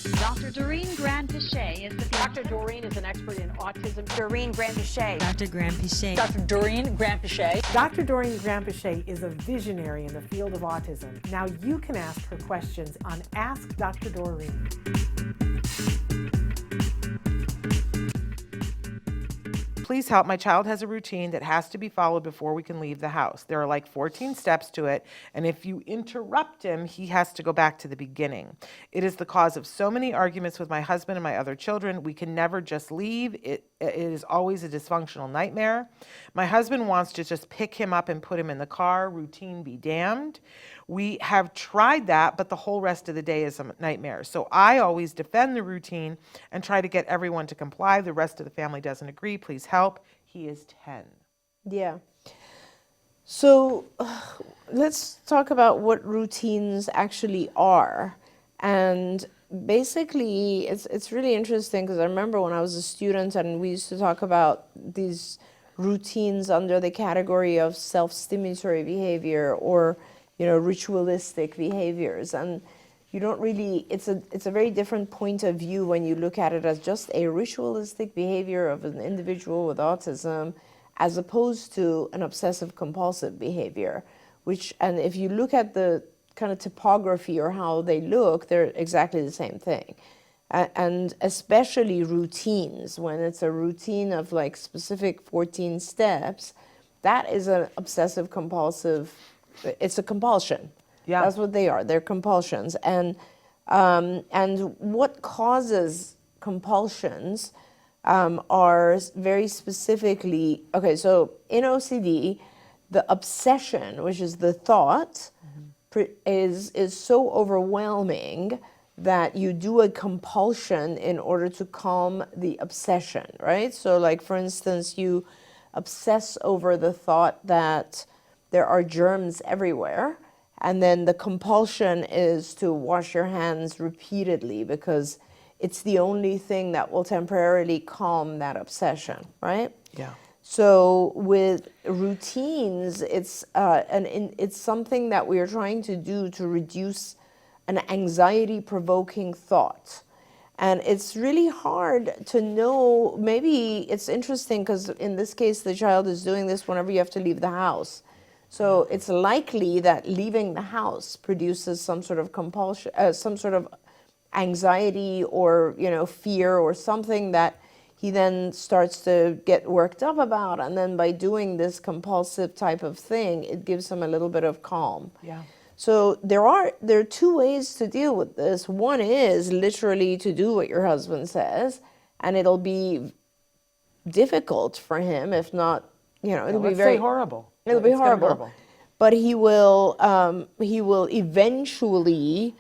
Dr. Doreen Granpeesheh is the Dr. Doreen is an expert in autism. Doreen Granpeesheh. Dr. Granpeesheh. Dr. Doreen Granpeesheh. Dr. Doreen Granpeesheh is a visionary in the field of autism. Now you can ask her questions on Ask Dr. Doreen. Please help. My child has a routine that has to be followed before we can leave the house. There are like 14 steps to it, and if you interrupt him, he has to go back to the beginning. It is the cause of so many arguments with my husband and my other children. We can never just leave. It is always a dysfunctional nightmare. My husband wants to just pick him up and put him in the car. Routine be damned. We have tried that, but the whole rest of the day is a nightmare. So I always defend the routine and try to get everyone to comply. The rest of the family doesn't agree. Please help. He is 10. Yeah. So let's talk about what routines actually are. And basically, it's really interesting because I remember when I was a student and we used to talk about these routines under the category of self-stimulatory behavior or ritualistic behaviors, and you don't really, it's a very different point of view when you look at it as just a ritualistic behavior of an individual with autism as opposed to an obsessive compulsive behavior, and if you look at the kind of topography or how they look, they're exactly the same thing. And especially routines, when it's a routine of like specific 14 steps, that is an obsessive compulsive. It's a compulsion. Yeah. That's what they are. They're compulsions. And what causes compulsions are very specifically, okay, so in OCD, the obsession, which is the thought, is so overwhelming that you do a compulsion in order to calm the obsession, right? So like, for instance, you obsess over the thought that there are germs everywhere, and then the compulsion is to wash your hands repeatedly because it's the only thing that will temporarily calm that obsession, right? Yeah. So with routines, it's something that we are trying to do to reduce an anxiety-provoking thought. And it's really hard to know. Maybe it's interesting because in this case, the child is doing this whenever you have to leave the house. So it's likely that leaving the house produces some sort of compulsion, some sort of anxiety or fear or something that he then starts to get worked up about. And then by doing this compulsive type of thing, it gives him a little bit of calm. Yeah. So there are two ways to deal with this. One is literally to do what your husband says, and it'll be difficult for him, if not, it'll be very horrible. It'll be horrible. But he will eventually,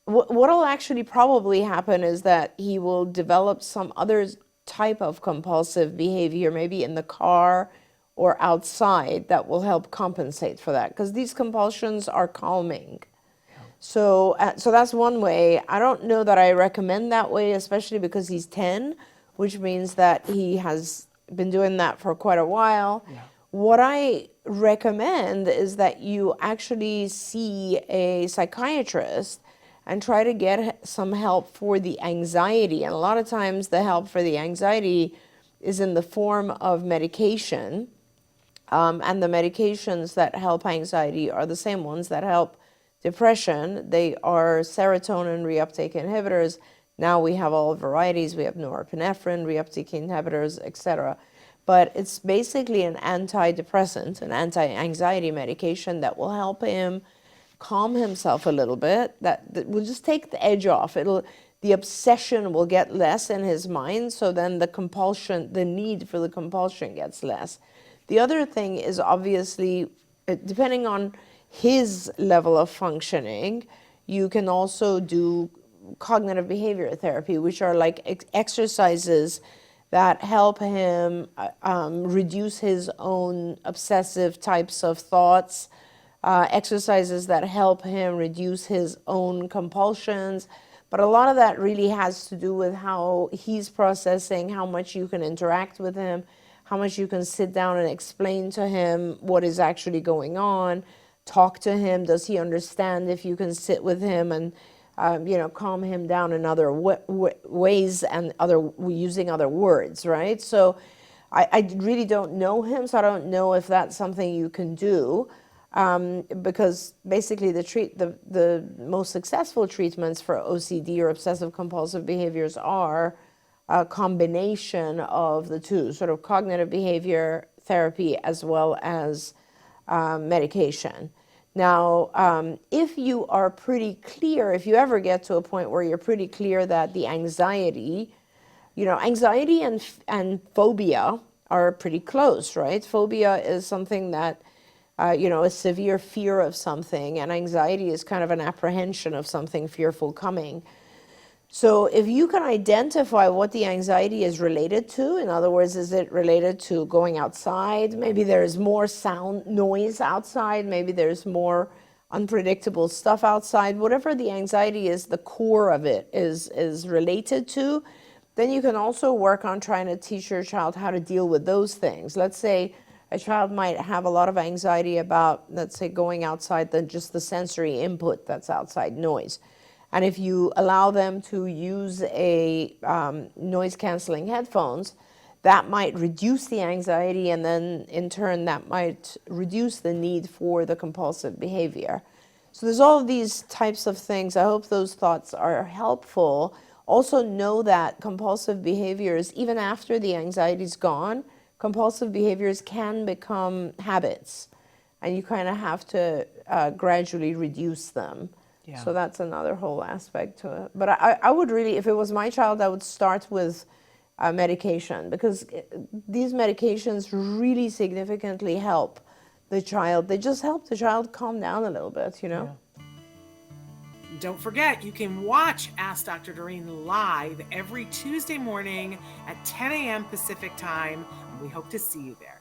what'll actually probably happen is that he will develop some other type of compulsive behavior, maybe in the car or outside, that will help compensate for that, because these compulsions are calming. So that's one way. I don't know that I recommend that way, especially because he's 10, which means that he has been doing that for quite a while. Yeah. What I recommend is that you actually see a psychiatrist and try to get some help for the anxiety. And a lot of times the help for the anxiety is in the form of medication. And the medications that help anxiety are the same ones that help depression. They are serotonin reuptake inhibitors. Now we have all varieties. We have norepinephrine reuptake inhibitors, etc. But it's basically an antidepressant, an anti-anxiety medication that will help him calm himself a little bit. That will just take the edge off. The obsession will get less in his mind, so then the compulsion, the need for the compulsion gets less. The other thing is obviously, depending on his level of functioning, you can also do cognitive behavior therapy, which are like exercises that help him reduce his own obsessive types of thoughts, exercises that help him reduce his own compulsions. But a lot of that really has to do with how he's processing, how much you can interact with him, how much you can sit down and explain to him what is actually going on, talk to him. Does he understand if you can sit with him and calm him down in other ways and using other words, right? So I really don't know him, so I don't know if that's something you can do, because basically the most successful treatments for OCD or obsessive compulsive behaviors are a combination of the two, sort of cognitive behavior therapy as well as medication. Now, if you are pretty clear, if you ever get to a point where you're pretty clear that the anxiety and phobia are pretty close, right? Phobia is something that, a severe fear of something, and anxiety is kind of an apprehension of something fearful coming. So if you can identify what the anxiety is related to, in other words, is it related to going outside? Maybe there's more noise outside, maybe there's more unpredictable stuff outside. Whatever the anxiety is, the core of it is related to, then you can also work on trying to teach your child how to deal with those things. Let's say a child might have a lot of anxiety about, let's say, going outside, just the sensory input that's outside, noise. And if you allow them to use a noise-canceling headphones, that might reduce the anxiety, and then in turn that might reduce the need for the compulsive behavior. So there's all of these types of things. I hope those thoughts are helpful. Also know that compulsive behaviors, even after the anxiety's gone, compulsive behaviors can become habits, and you kind of have to gradually reduce them. Yeah. So that's another whole aspect to it. But I would really, if it was my child, I would start with medication, because these medications really significantly help the child. They just help the child calm down a little bit, Yeah. Don't forget, you can watch Ask Dr. Doreen live every Tuesday morning at 10 a.m. Pacific time. We hope to see you there.